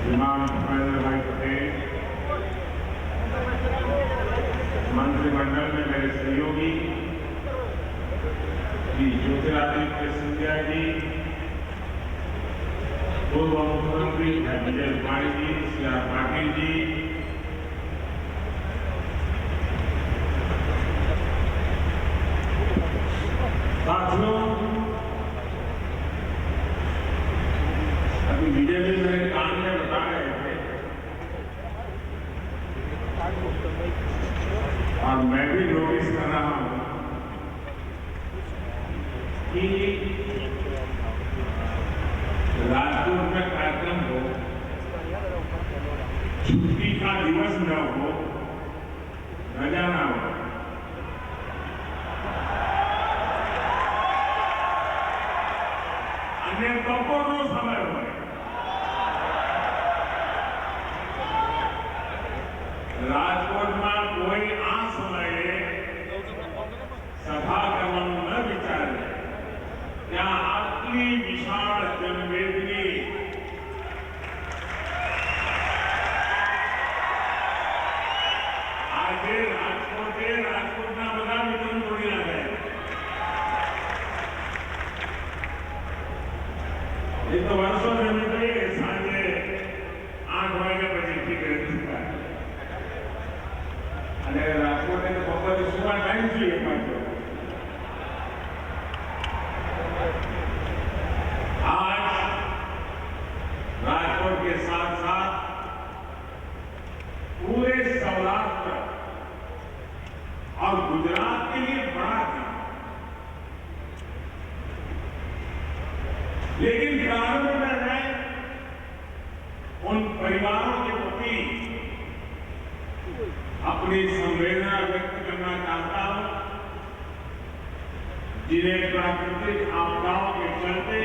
श्रीमान भूपेंद्र भाई पटेल, मंत्रिमंडल में मेरे सहयोगी श्री ज्योतिरादित्य सिंधिया जी, पूर्व मुख्यमंत्री विजय रूपाणी जी, सी आर पाटिल जी, साथियों, अभी विजय जी मेरे कान में बता रहे थे और मैं भी नोटिस कर रहा हूं कि राजकोट में कार्यक्रम हो, छुट्टी का दिवस न हो, रजा न हो, अन्य बपोरનો समय હોય, રાજકોટમાં કોઈ આ સમયે સભા કરવાનું ન વિચારે ત્યાં આટલી વિશાળ જનમેદની આજે રાજકોટના બધા મિત્રો તોડી નાખે. એ તો વર્ષો જમી કહીએ સાંજે 8 વાગ્યા પછી ઠીક રહેતું અને રાજકોટને તો બપોરે સુવા ટાઈમ જોઈએ પાછો. आज राजकोट के साथ साथ पूरे सौराष्ट्र और गुजरात के लिए बड़ा दिन, लेकिन प्रारंभ में मैं उन परिवारों के प्रति अपनी संवेदना व्यक्त करना चाहता हूं जिन्हें प्राकृतिक आपदाओं के चलते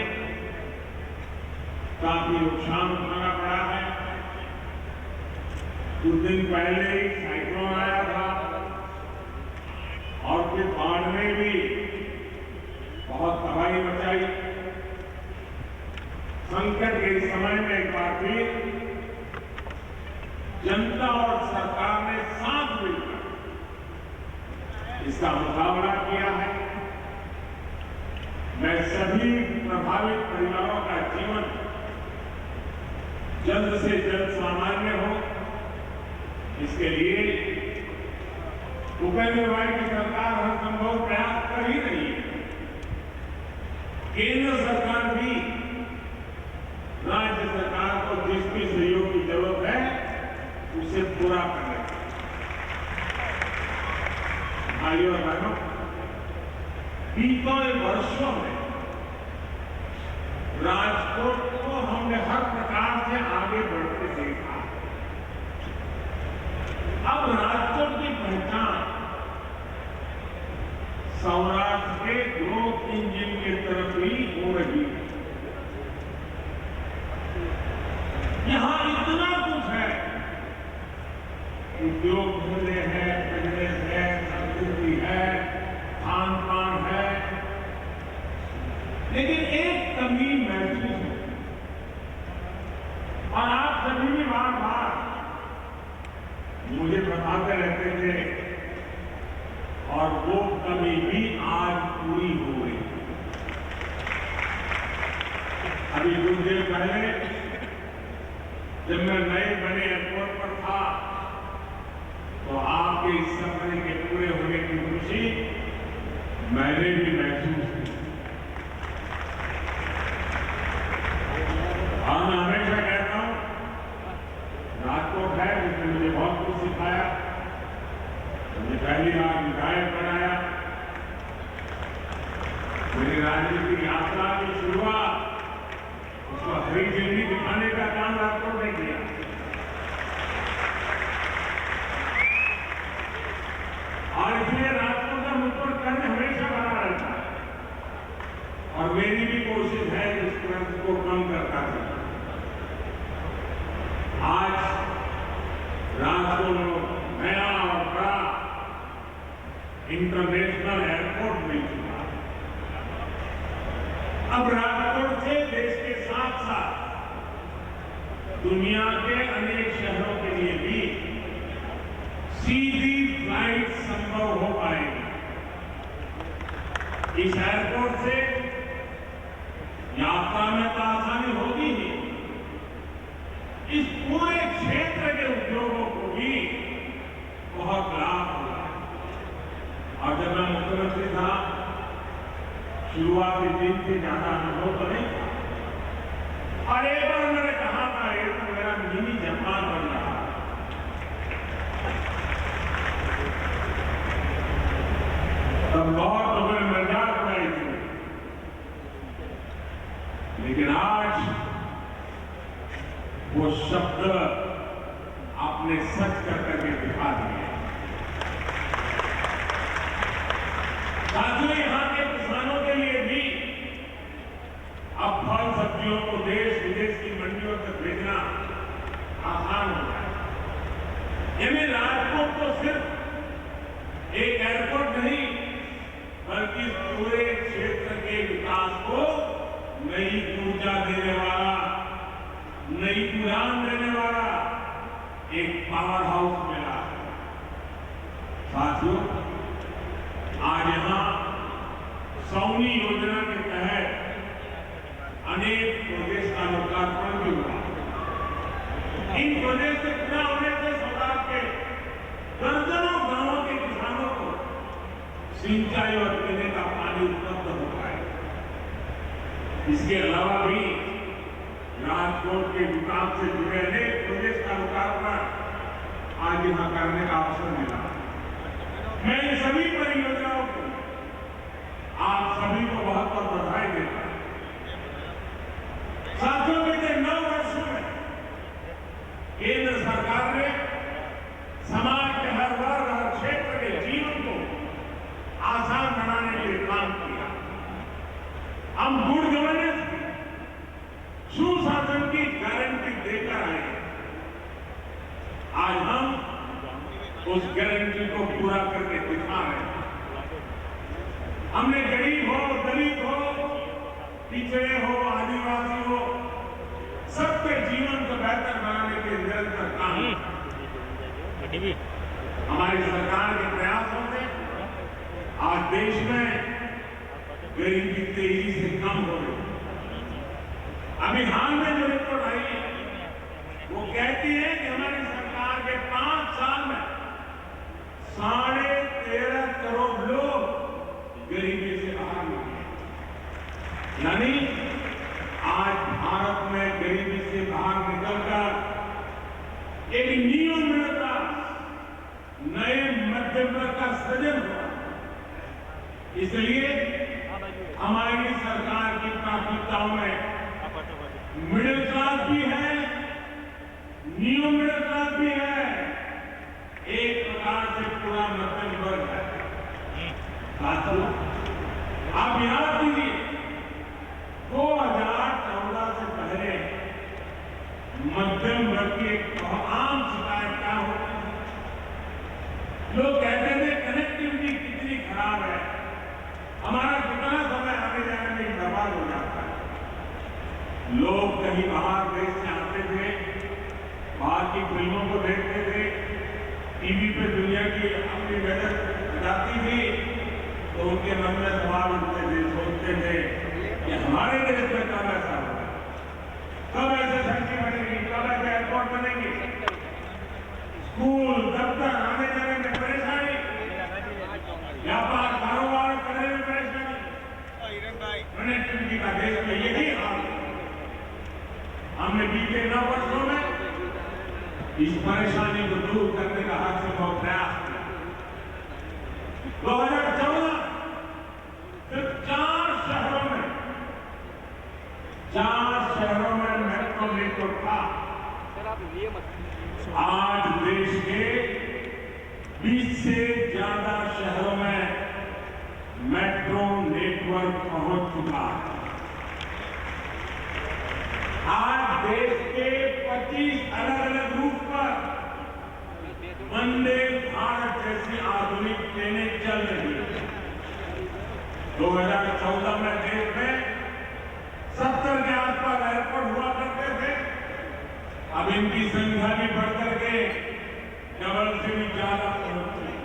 काफी नुकसान उठाना पड़ा है. कुछ दिन पहले ही साइक्लोन आया था और फिर बाढ़ ने भी बहुत तबाही मचाई. संकट के समय में एक बार फिर जनता और सरकार ने साथ मिलकर इसका मुकाबला किया है. मैं सभी प्रभावित परिवारों का जीवन जल्द से जल्द सामान्य हो, इसके लिए भूपेंद्र भाई की सरकार हर संभव प्रयास कर ही रही है. केंद्र सरकार भी राज्य सरकार को जिस भी सहयोग की जरूरत है उसे पूरा करने. भाइयों और बहनों, बीते वर्षों में राजकोट को हमने हर प्रकार से आगे बढ़ते देखा. अब राजकोट की पहचान सौराष्ट्र के ग्रोथ इंजन की तरफ ही हो रही है. यहां इतना कुछ है, उद्योग धंधे हैं, बिजनेस है, संस्कृति है, खान पान है, लेकिन एक कमी महसूस है और आप सभी भी बार बार मुझे बताते रहते थे और वो कमी भी आज पूरी हो गई. अभी कुछ देर पहले जब मैं नए बने एयरपोर्ट पर था तो आपके इस सपने के पूरे होने की खुशी मैंने भी महसूस की. और मैं हमेशा कहता हूं राजकोट है जिसने मुझे बहुत कुछ सिखाया. मुझे पहली बार विधायक बनाया. मेरी राजनीतिक यात्रा की शुरुआत उसको हरी झंडी दिखाने का काम राजकोट ने किया. और इसलिए राजकोट का मुझ पर कर्ज हमेशा बना रहता है और मेरी भी कोशिश है कि इस कर्ज को कम करता है. आज राजकोट नया और बड़ा इंटरनेशनल एयरपोर्ट मिल चुका है. अब राजकोट से देश के साथ साथ दुनिया के अनेक शहरों के लिए भी सीधी फ्लाइट संभव हो पाएगी। इस एयरपोर्ट से यात्रा में तो आसानी होगी ही, इस पूरे क्षेत्र के उद्योगों को भी बहुत लाभ होगा। और जब मैं मुख्यमंत्री था, शुरुआती दिन से ज्यादा अनुभव तो नहीं था, और एक बार मैंने कहा था ये तो मेरा मिनी जापान बन रहा है। तब बहुत लोगों ने मजाक उड़ाई थी, लेकिन आज वो शब्द आपने सच कर करके दिखा दिए। साथियों, यहां के किसानों के लिए भी अब फल सब्जियों को देश विदेश की मंडियों तक भेजना आसान हो गया। यानी राजकोट तो सिर्फ एक एयरपोर्ट नहीं, बल्कि पूरे क्षेत्र के विकास को नई ऊर्जा देने वाला, नई उड़ान देने वाला एक पावर हाउस मिला। साथियों, आज यहां सौनी योजना के तहत अनेक प्रोजेक्ट का लोकार्पण भी हुआ। इन प्रोजेक्ट से पूरा होने से सरकार के दर्जनों गांवों के किसानों को सिंचाई और पीने का पानी उपलब्ध हो पाएगा। इसके अलावा भी राजकोट के विकास से जुड़े अनेक प्रोजेक्ट का लोकार्पण आज यहां करने का अवसर मिला। मैं इन सभी परियोजनाओं को आप सभी को बहुत बहुत बधाई देता हूं। साथियों, बीते 9 वर्षों में केंद्र सरकार ने समाज के हर वर्ग हर क्षेत्र के जीवन को आसान बनाने के लिए काम किया। हम गुड गवर्नेंस की, सुशासन की गारंटी देकर आए। आज हम उस गारंटी को पूरा करके दिखा रहे हैं। हमने गरीब हो, दलित हो, पिछड़े हो, आदिवासी हो, सबके जीवन को बेहतर बनाने के निरंतर काम किया। हमारी सरकार के प्रयासों से आज देश में गरीबी तेजी से कम हो रही है। अभी हाल में जो रिपोर्ट आई है वो कहती है कि हमारी सरकार के 5 साल में 13.5 करोड़ लोग गरीबी से बाहर निकले। यानी आज भारत में गरीबी से बाहर निकलकर एक न्यू मिडिल क्लास, नए मध्यम वर्ग का सृजन हुआ। इसलिए हमारी सरकार की प्राथमिकताओं में मिडिल क्लास भी है, न्यू मिडिल क्लास भी है, एक प्रकार से पूरा मध्यम वर्ग है। साथियों, आप याद कीजिए 2014 से पहले मध्यम वर्ग की एक आम शिकायत क्या होती थी? लोग कहते थे कनेक्टिविटी कितनी खराब है, हमारा कितना समय आगे जाने में बर्बाद हो जाता है। लोग कहीं बाहर देश से आते थे, बाहर की फिल्मों को देखते थे, टीवी पे दुनिया की अपनी नजर जाती थी, तो उनके मन में सवाल उठते थे, सोचते थे कि हमारे देश में कब ऐसा होगा, कब ऐसे सड़कें बनेगी, कब ऐसे एयरपोर्ट बनेंगे, स्कूल दफ्तर आने जाने में परेशानी, व्यापार कारोबार करने में परेशानी, कनेक्टिविटी का देश में यही हाल है। हमने बीते 9 वर्षों में इस परेशानी को दूर करने का हर संभव प्रयास किया। 2014 सिर्फ 4 शहरों में मेट्रो नेटवर्क था। आज देश के 20 से ज्यादा शहरों में मेट्रो नेटवर्क पहुंच चुका है। आज देश के 25 अलग-अलग रूट पर वंदे भारत जैसी आधुनिक ट्रेनें चल रही हैं। 2014 में देश में 70 के आसपास एयरपोर्ट हुआ करते थे, अब इनकी संख्या भी बढ़कर के डबल से भी ज्यादा पहुंच गई।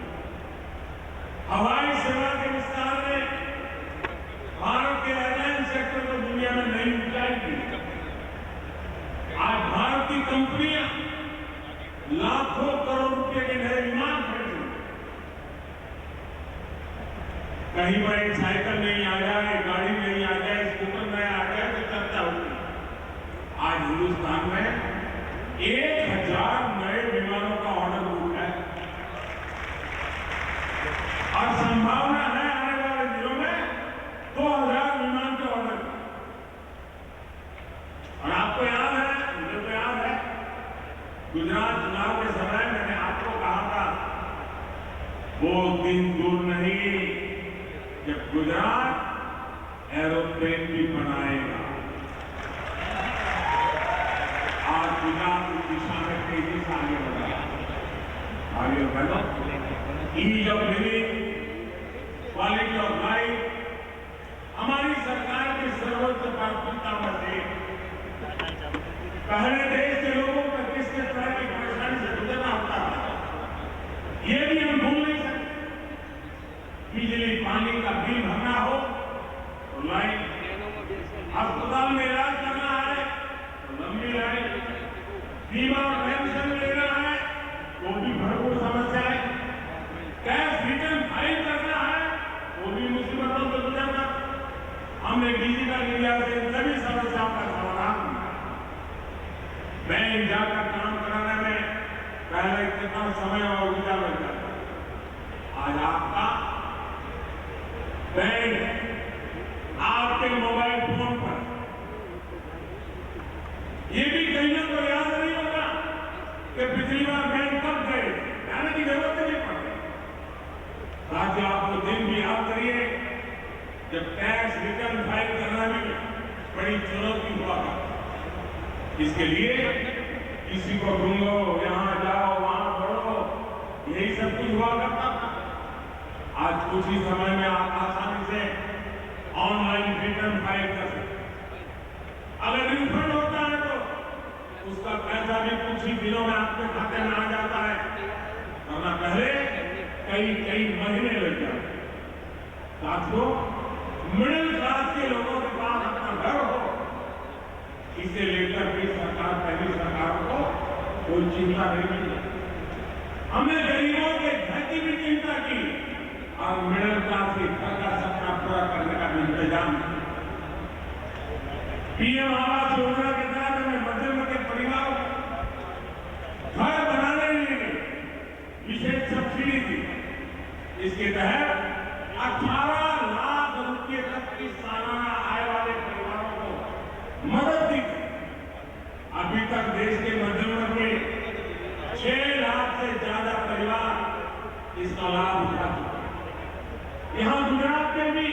हवाई सेवा के विस्तार ने भारत के एयरलाइन सेक्टर को दुनिया में नई ऊंचाई दी। आज भारत की कंपनियां लाखों करोड़ रुपए के नए विमान खरीद रही हैं। कहीं पर एक साइकिल नहीं आ जाए, गाड़ी नहीं आ जाए, स्कूटर नहीं आ जाए तो चर्चा होती। आज हिंदुस्तान में 1000 नए विमानों का ऑर्डर बुक है और संभावना है आने वाले दिनों में 2000 विमान के ऑर्डर। और आपको याद है, मुझे तो याद है, गुजरात चुनाव के समय मैंने आपको कहा था वो दिन दूर नहीं जब गुजरात एरोप्लेन भी बनाएगा। आज गुजरात इस दिशा में तेजी से आगे बढ़ रहा है। भाइयों बहनों, ease of living, quality of life हमारी सरकार की सर्वोच्च प्राथमिकता में से। पहले देश के लोगों को किस किस तरह की परेशानी से गुजरना होता है ये भी हम भूल नहीं सकते। बिजली पानी का बिल भरना हो तो लाइन, अस्पताल में इलाज करना है तो लंबी लाइन, बीमा और पेंशन लेना है वो भी भरपूर समस्या है, कैश रिटर्न फाइल करना है वो भी मुसीबतों से गुजरना। हमने डिजिटल इंडिया से सभी समस्याओं का समाधान किया। बैंक जाकर काम कराने में पहले कितना समय और ऊर्जा लग जाता, आज आपका बैंक आपके मोबाइल फोन पर। ये भी कहीं ना तो याद नहीं होगा कि पिछली बार बैंक कब गए, जाने की जरूरत नहीं पड़ती। साथियों, आपको दिन भी याद करिए जब टैक्स रिटर्न फाइल करना भी बड़ी चुनौती हुआ करता। इसके लिए किसी को ढूंढो, यहां जाओ, वहां पढ़ो, यही सब कुछ हुआ करता था। आज कुछ ही समय में आप आसानी से ऑनलाइन रिटर्न फाइल कर सकते। अगर रिफंड होता है तो उसका पैसा भी कुछ ही दिनों में आपके खाते में आ जाता है, वरना पहले कई कई महीने लग जाते। साथियों, मिडिल क्लास के लोगों के पास अपना घर हो, इसे लेकर भी सरकार, पहली सरकार को कोई चिंता नहीं की। हमने गरीबों के घर की भी चिंता की और मिडिल क्लास के घर का सपना पूरा करने का भी इंतजाम किया। पीएम आवास योजना के तहत हमें मध्यम वर्ग के परिवारों को घर बनाने के लिए विशेष सब्सिडी दी। इसके तहत 18 लाख रुपये तक की सालाना आय वाले परिवारों को मदद दी। अभी तक देश के मध्यम वर्ग के 6 लाख से ज्यादा परिवार इसका लाभ उठा चुके हैं। यहां गुजरात में भी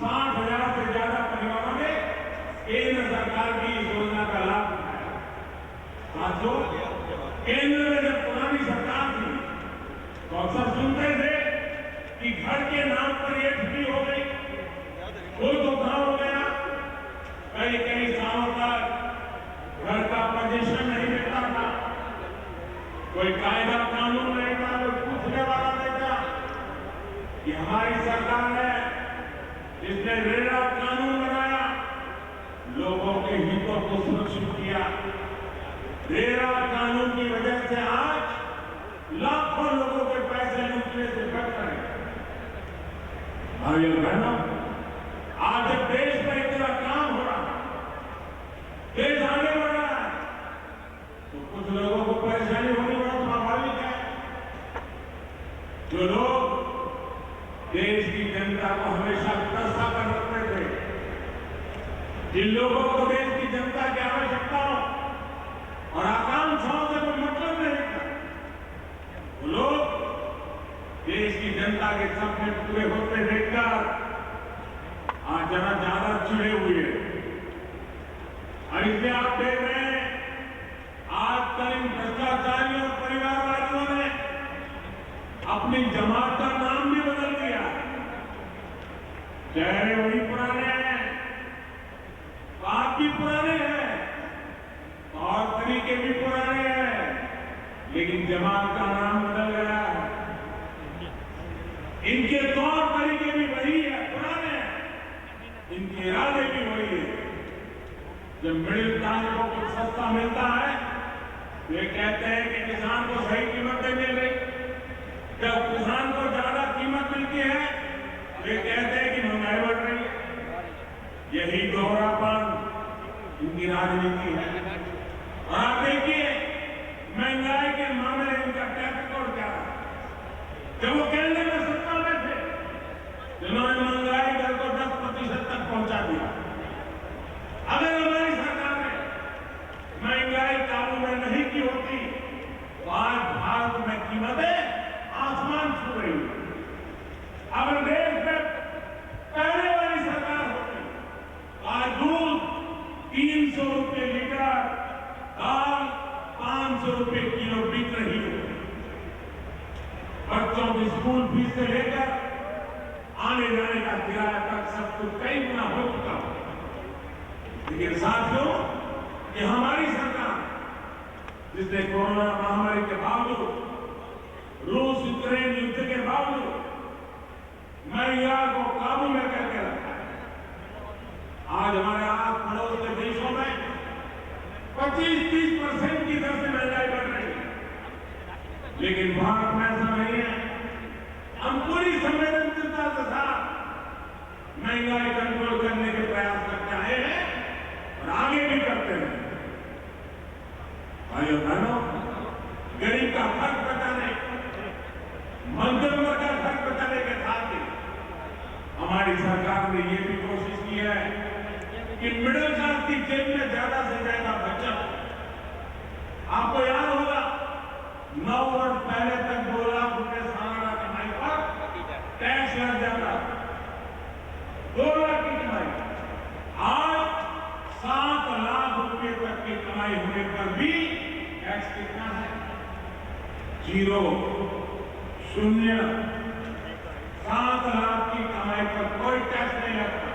60,000 से ज्यादा परिवारों ने केंद्र सरकार की इस योजना का लाभ उठाया। साथियों, केंद्र में जब पुरानी सरकार थी तो अक्सर सुनते थे कि घर के नाम पर ये फ्री हो गई, कोई धोखा हो गया, कई कई सालों तक घर का पोजीशन नहीं मिलता था, कोई कायदा कानून नहीं था, कोई पूछने वाला नहीं था। ये हमारी सरकार है जिसने रेरा कानून बनाया, लोगों के हितों को सुरक्षित किया। रेरा कानून की वजह से आज लाखों लोगों के पैसे लूटने से बच रहे हैं। भाइयों बहनों, आज जब देश में इतना काम हो रहा है, देश आगे बढ़ रहा है, तो कुछ लोगों को परेशानी होनी बड़ा स्वाभाविक है। जो लोग देश की जनता को हमेशा त्रस्ता कर रखते थे, जिन लोगों को देश की जनता की आवश्यकताओं और आकांक्षाओं से कोई मतलब नहीं था, वो लोग देश की जनता के सपने पूरे होते देखकर आज जरा ज्यादा चिड़े हुए हैं। और इसलिए आप देख रहे हैं आजकल इन भ्रष्टाचारियों और परिवारवादियों ने अपनी जमात का नाम भी बदल दिया। चेहरे वही पुराने हैं, बात भी पुराने हैं और तरीके भी पुराने हैं, लेकिन जमात का नाम बदल गया है। इनके तौर तरीके भी वही है, पुराने हैं, इनके इरादे भी वही है। जब मिडिल क्लास को कुछ सस्ता मिलता है, वे कहते हैं कि किसान को सही कीमत नहीं मिल रही। जब किसान को ज्यादा कीमत मिलती है, वे कहते हैं कि महंगाई बढ़ रही है। यही दोहरापन इनकी राजनीति है। और आप देखिए, महंगाई के मामले में इनका ट्रैक रिकॉर्ड क्या है। जब वो केंद्र में सत्ता में थे, जिन्होंने महंगाई दर को 10% तक पहुंचा दिया। अगर हमारी सरकार ने महंगाई काबू में नहीं की होती, तो आज भारत में कीमतें आसमान छू रही हैं। अगर देश में पहले वाली सरकार होती, तो आज दूध 300 रुपये लीटर, दाल 500 रुपये किलो बिक रही है। बच्चों की स्कूल फीस से लेकर आने जाने का किराया तक सब कुछ कई गुना हो चुका है। लेकिन साथियों, ये हमारी सरकार, जिसने कोरोना महामारी के बावजूद, रूस यूक्रेन युद्ध के बावजूद महंगाई को काबू में करके रखा है। आज हमारे आस पड़ोस के देशों में 25-30% की दर से महंगाई बढ़ रही है, लेकिन भारत में ऐसा नहीं है। हम पूरी संवेदनशीलता के साथ महंगाई कंट्रोल करने के प्रयास करते आए हैं और आगे भी करते हैं। भाइयों बहनों, गरीब का हक बचाने, मध्यम वर्ग का हक बचाने के साथ ही हमारी सरकार ने ये भी कोशिश की है कि मिडिल क्लास की जेब में ज्यादा से ज्यादा बचत। आपको याद होगा, 9 वर्ष पहले तक 2 लाख रुपए सालाना कमाई पर टैक्स लग जाता, 2 लाख की कमाई। आज 7 लाख रुपए तक की कमाई होने पर भी टैक्स कितना है? 0, 0। 7 लाख की कमाई पर कोई टैक्स नहीं लगता।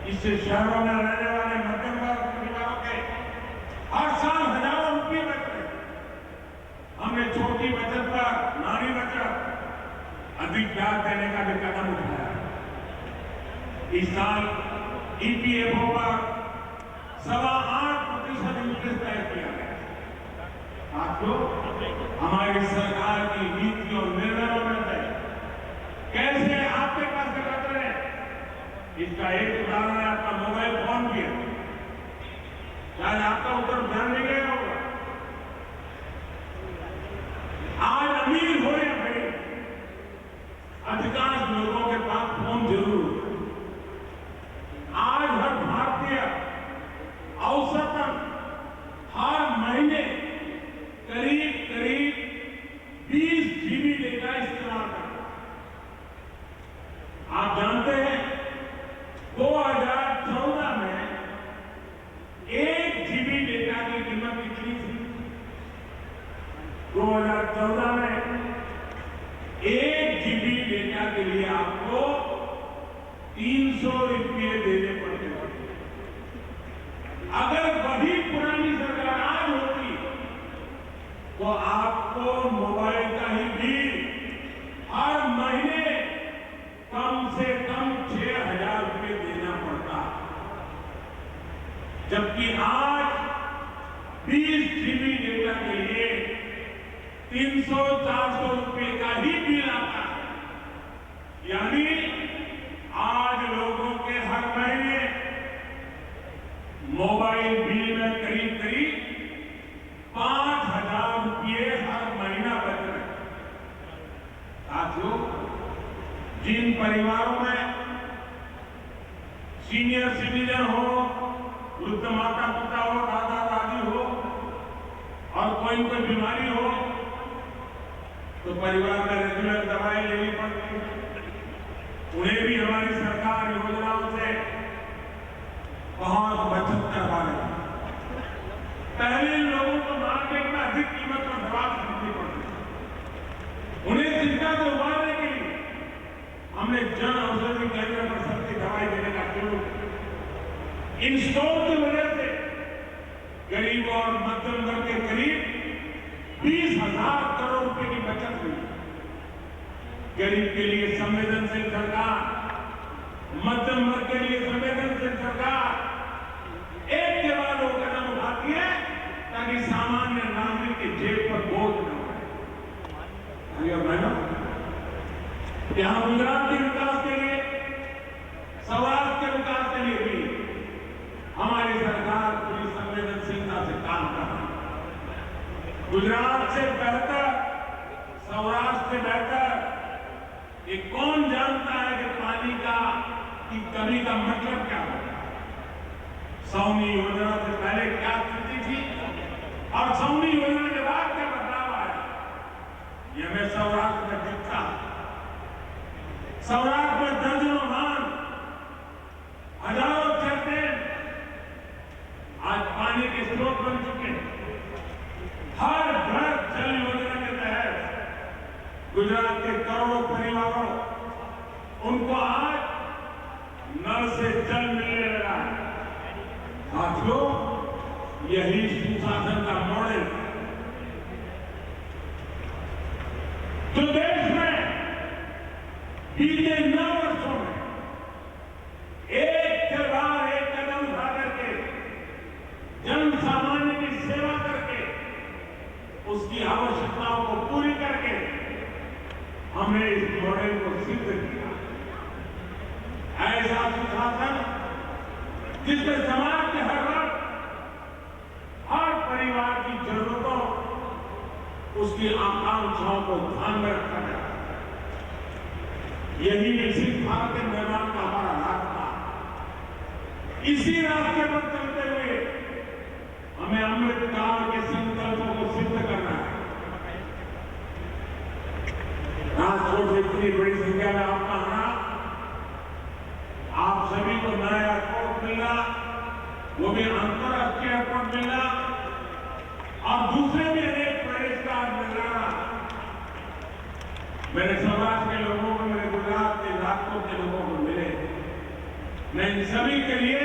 इससे शहरों में रहने वाले मध्यम वर्ग परिवारों के हर साल हजारों रुपये बच रहे। हमने छोटी बचत पर, नारी बचत, अधिक ब्याज देने का भी कदम उठाया। इस साल ईपीएफओ पर 8.25% इंटरेस्ट तय किया गया। साथियों, हमारी सरकार की नीति और निर्णयों में से कैसे आपके पास बच रहे हैं, इसका एक उदाहरण है आपका मोबाइल फोन भी है। शायद आपका उत्तर ध्यान नहीं गया होगा। आज अमीर हो या गरीब, अधिकांश लोगों के पास फोन जरूर है। आज हर भारतीय औसतन हर महीने करीब 20 जीबी डेटा इस्तेमाल करता है। आप जानते हैं, 2014 में 1 जीबी डेटा की कीमत कितनी थी? 2014 में 1 जीबी डेटा के लिए आपको 300 रुपये देने पड़ते थे। अगर वही पुरानी सरकार आज होती, तो आपको मोबाइल का ही बिल हर महीने कम से कम 6,000 रुपये देना पड़ता। जबकि आज 20 जीबी डेटा के लिए 300-400 रुपये का ही बिल आता है। यानी आज लोगों के हर महीने मोबाइल बिल में करीब 5,000 रुपये हर महीना बच रहे हैं। साथियों, जिन परिवारों में सीनियर सिटीजन हो, वृद्ध माता पिता हो, दादा दादी हो और कोई बीमारी हो, तो परिवार में रेगुलर दवाई लेनी पड़ती है। उन्हें भी हमारी सरकार योजनाओं से बहुत बचत करवा रही है। पहले लोगों को मार्केट में अधिक कीमत पर दवा खरीदनी पड़ती है। उन्हें चिंता से उबारने के लिए हमने जन औषधि केंद्र पर सस्ती दवाई देने का शुरू किया। इन स्टोर की वजह से गरीब और मध्यम वर्ग के करीब 20,000 करोड़ रुपए की बचत हुई। गरीब के लिए संवेदनशील सरकार, मध्यम वर्ग के लिए संवेदनशील सरकार एक के बाद वो कदम उठाती है ताकि सामान्य नागरिक की जेब पर बोझ न आए। बहनों, यहां गुजरात के विकास के लिए, सौराष्ट्र के विकास के लिए भी हमारी सरकार पूरी संवेदनशीलता से काम कर रही है। गुजरात से बेहतर, सौराष्ट्र से बेहतर ये कौन जानता है कि पानी की कमी का मतलब क्या होता है। सौनी योजना से पहले क्या स्थिति थी और सौनी योजना के बाद क्या बदलाव आया, ये हमें सौराष्ट्र में दिखता है। सौराष्ट्र में दर्जनों बांध, हजारों चेकडैम आज पानी के स्रोत बन चुके हैं। हर घर जल योजना के तहत गुजरात के करोड़ों परिवारों उनको आज नल से जल मिलने लगा है। साथियों, यही सुशासन का मॉडल जो देश में बीते 9 वर्षों में एक के बाद एक कदम उठा करके जन सामान्य की सेवा करके उसकी आवश्यकताओं को पूरी करके हमने इस मॉडल को सिद्ध किया। ऐसा सुशासन जिसमें समाज के हर वर्ग, हर परिवार की जरूरतों, उसकी आकांक्षाओं को ध्यान में रखा जाता है। यही विकसित भारत के निर्माण का हमारा रास्ता। इसी रास्ते पर चलते हुए हमें अमृत काल के संकल्पों को सिद्ध करना है। राजकोट से इतनी बड़ी संख्या में आपका आना, आप सभी को नया एयरपोर्ट मिलना, वो भी अंतर्राष्ट्रीय एयरपोर्ट मिलना और दूसरे भी अनेक पुरस्कार मिलना, मेरे सौराष्ट्र के लोगों को, मेरे गुजरात के राजकोट के लोगों को मिले। मैं इन सभी के लिए